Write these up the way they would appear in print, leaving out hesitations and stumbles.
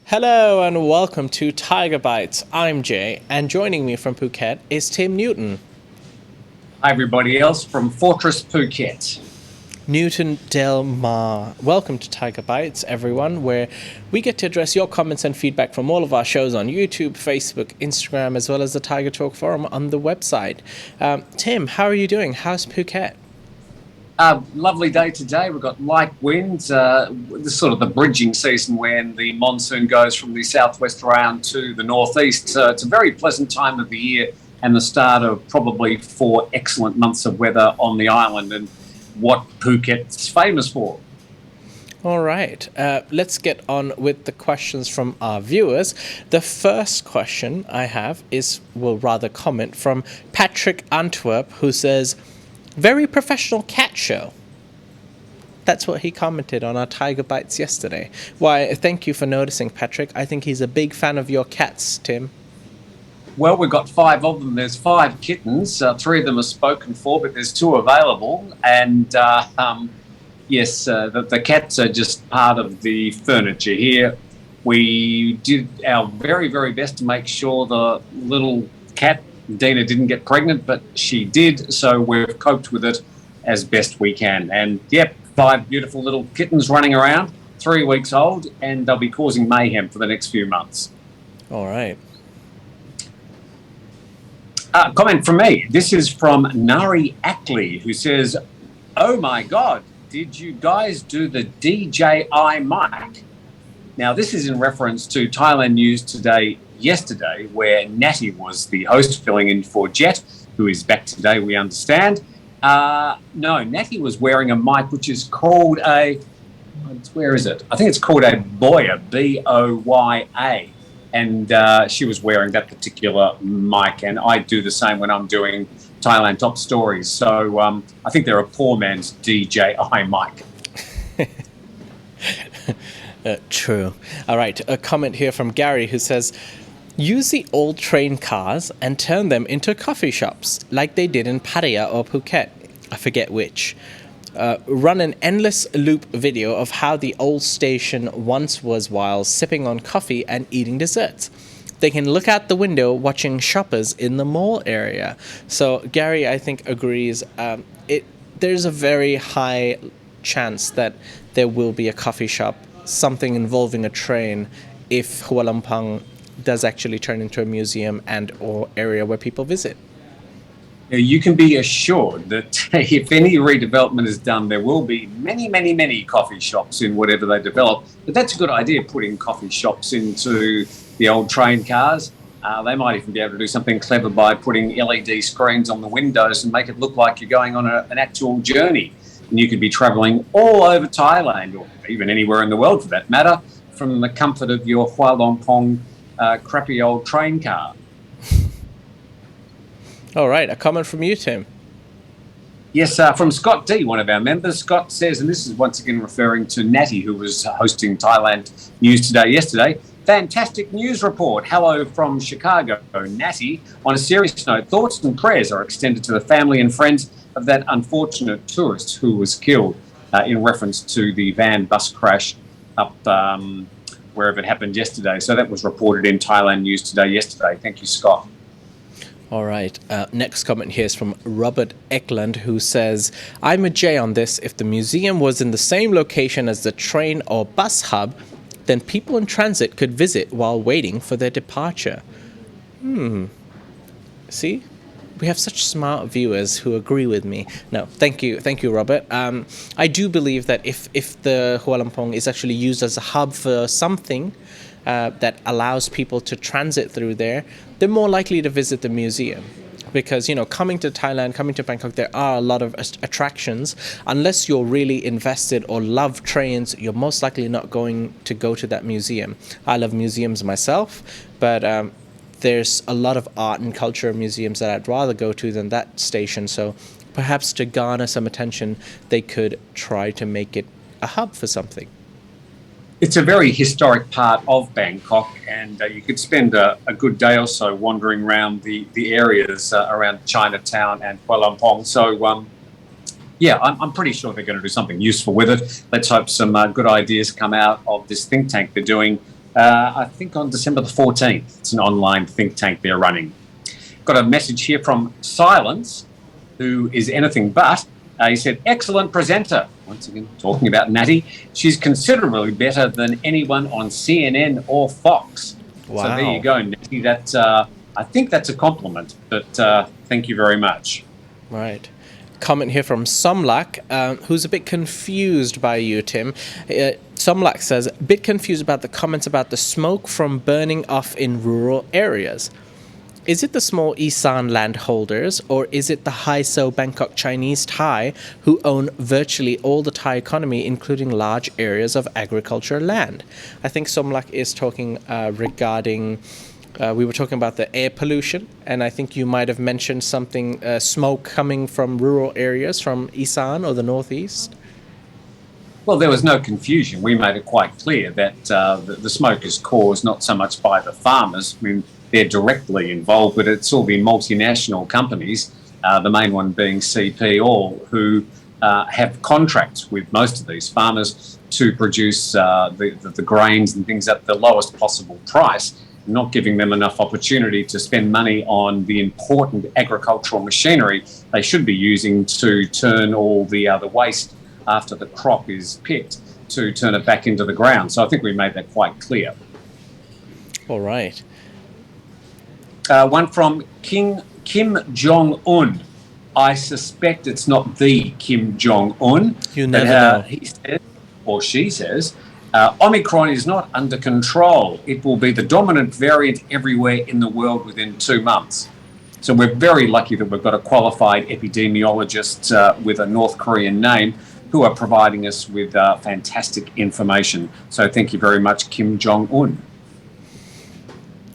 Hello and welcome to Thaiger Bites. I'm Jay, and joining me from Phuket is Tim Newton. Hi, everybody else from Fortress Phuket. Newton Del Mar. Welcome to Thaiger Bites, everyone, where we get to address your comments and feedback from all of our shows on YouTube, Facebook, Instagram, as well as the Thaiger Talk forum on the website. Tim, how are you doing? How's Phuket? Lovely day today. We've got light winds. This is sort of the bridging season when the monsoon goes from the southwest around to the northeast. So it's a very pleasant time of the year and the start of probably 4 excellent months of weather on the island and what Phuket's famous for. All right, let's get on with the questions from our viewers. The first question I have is, well, rather comment from Patrick Antwerp, who says, very professional cat show. That's what he commented on our Thaiger Bites yesterday. Why, thank you for noticing, Patrick. I think he's a big fan of your cats, Tim. Well, we've got 5 of them. There's 5 kittens. 3 of them are spoken for, but there's 2 available. And yes, the cats are just part of the furniture here. We did our very, very best to make sure the little cat Dina didn't get pregnant, but she did, so we've coped with it as best we can. And yep, 5 beautiful little kittens running around, 3 weeks old, and they'll be causing mayhem for the next few months. All right. Comment from me. This is from Nari Ackley, who says, oh my God, did you guys do the DJI mic? Now, this is in reference to Thailand News Today yesterday, where Natty was the host filling in for Jet, who is back today, we understand. No, Natty was wearing a mic which is called where is it? I think it's called a Boya, B-O-Y-A. And she was wearing that particular mic, and I do the same when I'm doing Thailand Top Stories. So I think they're a poor man's DJI mic. True. All right, a comment here from Gary who says, use the old train cars and turn them into coffee shops like they did in Pattaya or Phuket. I forget which. Run an endless loop video of how the old station once was while sipping on coffee and eating desserts. They can look out the window watching shoppers in the mall area. So Gary, I think, agrees. There's a very high chance that there will be a coffee shop, something involving a train, if Hua Lamphang does actually turn into a museum and or area where people visit. You can be assured that if any redevelopment is done, there will be many, many, many coffee shops in whatever they develop. But that's a good idea, putting coffee shops into the old train cars. They might even be able to do something clever by putting LED screens on the windows and make it look like you're going on an actual journey. And you could be travelling all over Thailand, or even anywhere in the world for that matter, from the comfort of your Hua Lamphang crappy old train car. All right, a comment from you, Tim. Yes, from Scott D, one of our members. Scott says, and this is once again referring to Natty, who was hosting Thailand News Today yesterday, fantastic news report. Hello from Chicago, Natty. On a serious note, thoughts and prayers are extended to the family and friends of that unfortunate tourist who was killed in reference to the van bus crash up wherever it happened yesterday. So that was reported in Thailand News Today yesterday. Thank you, Scott. All right. Next comment here is from Robert Eklund, who says, I'm a J on this. If the museum was in the same location as the train or bus hub, then people in transit could visit while waiting for their departure. See? We have such smart viewers who agree with me. No, thank you, Robert. I do believe that if the Hua Lamphang is actually used as a hub for something that allows people to transit through there, they're more likely to visit the museum. Because, coming to Thailand, coming to Bangkok, there are a lot of attractions. Unless you're really invested or love trains, you're most likely not going to go to that museum. I love museums myself, but there's a lot of art and culture museums that I'd rather go to than that station. So perhaps to garner some attention, they could try to make it a hub for something. It's a very historic part of Bangkok, and you could spend a good day or so wandering around the areas around Chinatown and Kuala Lumpur. So, yeah, I'm pretty sure they're going to do something useful with it. Let's hope some good ideas come out of this think tank they're doing, I think on December the 14th. It's an online think tank they're running. Got a message here from Silence, who is anything but. He said, excellent presenter. Once again, talking about Natty. She's considerably better than anyone on CNN or Fox. Wow. So there you go, Natty. That's, I think that's a compliment, but thank you very much. Right. Comment here from Somlak, who's a bit confused by you, Tim. Somlak says, bit confused about the comments about the smoke from burning off in rural areas. Is it the small Isan landholders, or is it the Haiso Bangkok Chinese Thai who own virtually all the Thai economy, including large areas of agricultural land? I think Somlak is talking regarding, we were talking about the air pollution, and I think you might have mentioned something, smoke coming from rural areas, from Isan or the northeast. Well, there was no confusion. We made it quite clear that the smoke is caused not so much by the farmers. I mean, they're directly involved, but it's all the multinational companies, the main one being CP Oil, who have contracts with most of these farmers to produce the grains and things at the lowest possible price, not giving them enough opportunity to spend money on the important agricultural machinery they should be using to turn all the waste after the crop is picked, to turn it back into the ground. So I think we made that quite clear. All right. One from Kim Jong-un. I suspect it's not the Kim Jong-un. You never know. He says, or she says, Omicron is not under control. It will be the dominant variant everywhere in the world within 2 months. So we're very lucky that we've got a qualified epidemiologist with a North Korean name who are providing us with fantastic information. So thank you very much, Kim Jong-un.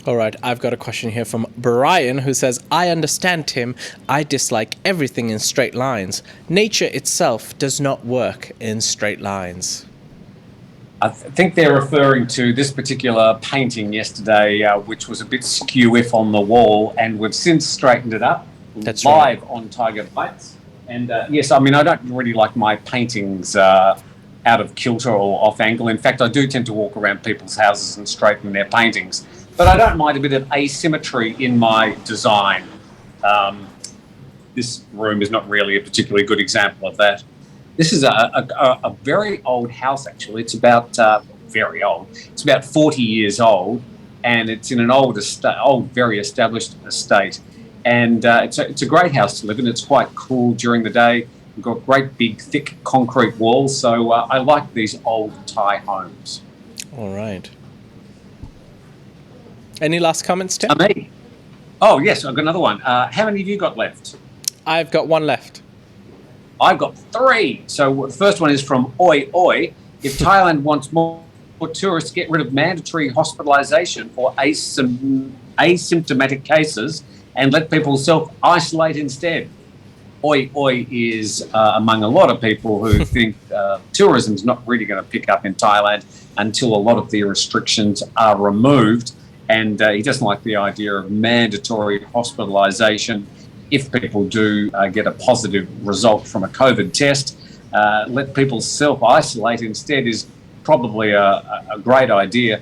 All right, I've got a question here from Brian, who says, I understand, Tim. I dislike everything in straight lines. Nature itself does not work in straight lines. I think they're referring to this particular painting yesterday, which was a bit skew-if on the wall, and we've since straightened it up. That's live right. on Thaiger Lights. And yes, I mean, I don't really like my paintings out of kilter or off angle. In fact, I do tend to walk around people's houses and straighten their paintings. But I don't mind a bit of asymmetry in my design. This room is not really a particularly good example of that. This is a very old house, actually. It's about, very old. It's about 40 years old, and it's in an old, very established estate. And it's a great house to live in. It's quite cool during the day. We've got great big, thick concrete walls. So I like these old Thai homes. All right. Any last comments, Tim? Me. Oh, yes, I've got another one. How many have you got left? I've got one left. I've got 3. So the first one is from Oi Oi. If Thailand wants more tourists, get rid of mandatory hospitalisation for asymptomatic cases and let people self-isolate instead. Oi Oi is among a lot of people who think tourism's not really going to pick up in Thailand until a lot of the restrictions are removed. And he doesn't like the idea of mandatory hospitalisation. If people do get a positive result from a COVID test, let people self-isolate instead is probably a great idea.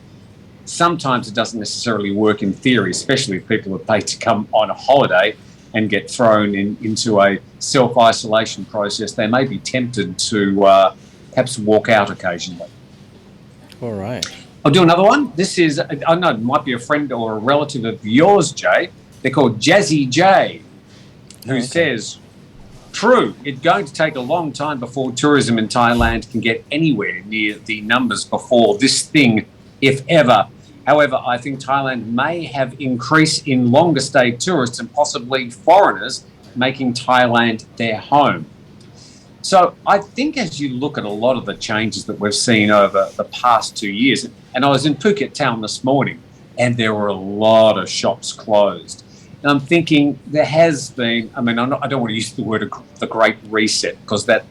Sometimes it doesn't necessarily work in theory, especially if people are paid to come on a holiday and get thrown into a self-isolation process. They may be tempted to perhaps walk out occasionally. All right. I'll do another one. This is, I know it might be a friend or a relative of yours, Jay. They're called Jazzy J, who says, true, it's going to take a long time before tourism in Thailand can get anywhere near the numbers before this thing, if ever. However, I think Thailand may have increase in longer stay tourists and possibly foreigners making Thailand their home. So I think as you look at a lot of the changes that we've seen over the past 2 years, and I was in Phuket town this morning, and there were a lot of shops closed. And I'm thinking there has been, I mean, I don't want to use the word the Great Reset because that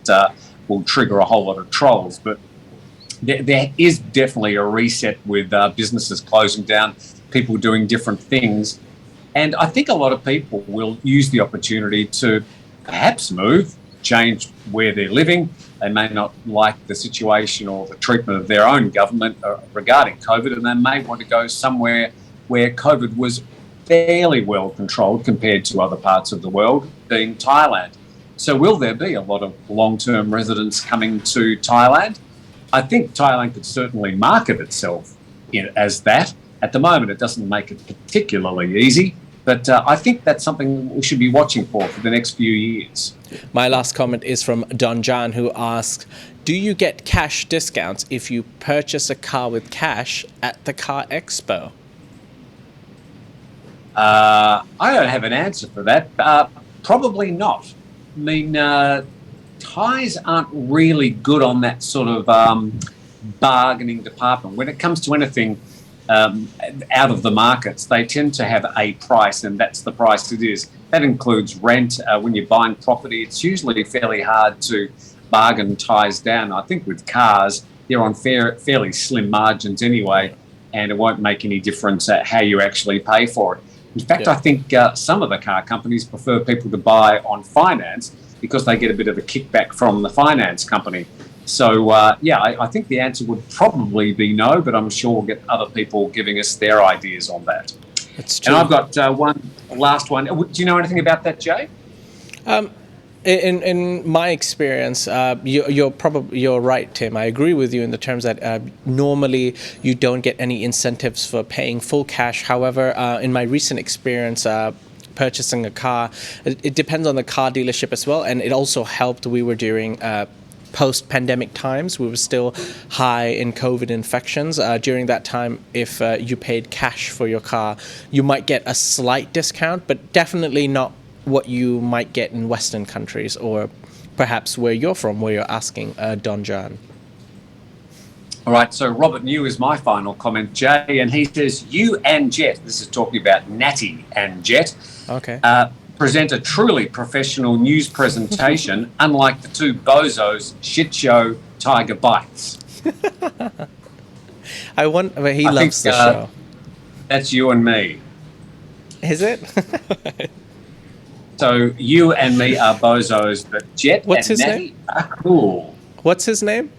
will trigger a whole lot of trolls, but there is definitely a reset with businesses closing down, people doing different things. And I think a lot of people will use the opportunity to perhaps move, change where they're living. They may not like the situation or the treatment of their own government regarding COVID, and they may want to go somewhere where COVID was fairly well controlled compared to other parts of the world, being Thailand. So will there be a lot of long-term residents coming to Thailand? I think Thailand could certainly market itself as that. At the moment, it doesn't make it particularly easy, but I think that's something we should be watching for the next few years. My last comment is from Don John, who asks, do you get cash discounts if you purchase a car with cash at the car expo? I don't have an answer for that. Probably not. I mean, Thais aren't really good on that sort of bargaining department. When it comes to anything out of the markets, they tend to have a price, and that's the price it is. That includes rent. When you're buying property, it's usually fairly hard to bargain Thais down. I think with cars, they're on fairly slim margins anyway, and it won't make any difference how you actually pay for it. In fact, I think some of the car companies prefer people to buy on finance because they get a bit of a kickback from the finance company. So, I think the answer would probably be no, but I'm sure we'll get other people giving us their ideas on that. That's true. And I've got one last one. Do you know anything about that, Jay? In my experience, you're right, Tim. I agree with you in the terms that normally you don't get any incentives for paying full cash. However, in my recent experience purchasing a car, it depends on the car dealership as well, and it also helped. We were during post-pandemic times. We were still high in COVID infections. During that time, if you paid cash for your car, you might get a slight discount, but definitely not what you might get in Western countries, or perhaps where you're from, where you're asking, Don John. All right, so Robert New is my final comment, Jay, and he says, you and Jet, this is talking about Natty and Jet, okay, present a truly professional news presentation, unlike the two bozos shit show Thaiger bites. I loves the show. That's you and me. Is it? So you and me are bozos, but Jet What's and his Natty name? are cool. What's his name?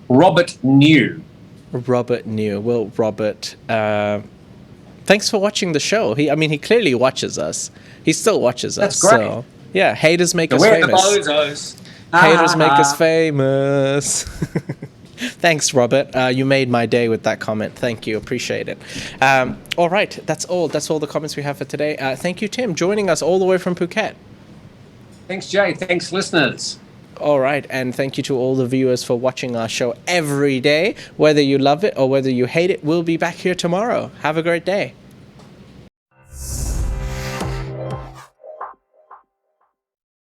Robert New. Robert New. Well, Robert, thanks for watching the show. He clearly watches us. He still watches us. That's great. So, yeah, haters make us We're famous. the bozos. Haters make us famous. Thanks, Robert. You made my day with that comment. Thank you. Appreciate it. All right. That's all. That's all the comments we have for today. Thank you, Tim, joining us all the way from Phuket. Thanks, Jay. Thanks, listeners. All right. And thank you to all the viewers for watching our show every day. Whether you love it or whether you hate it, we'll be back here tomorrow. Have a great day.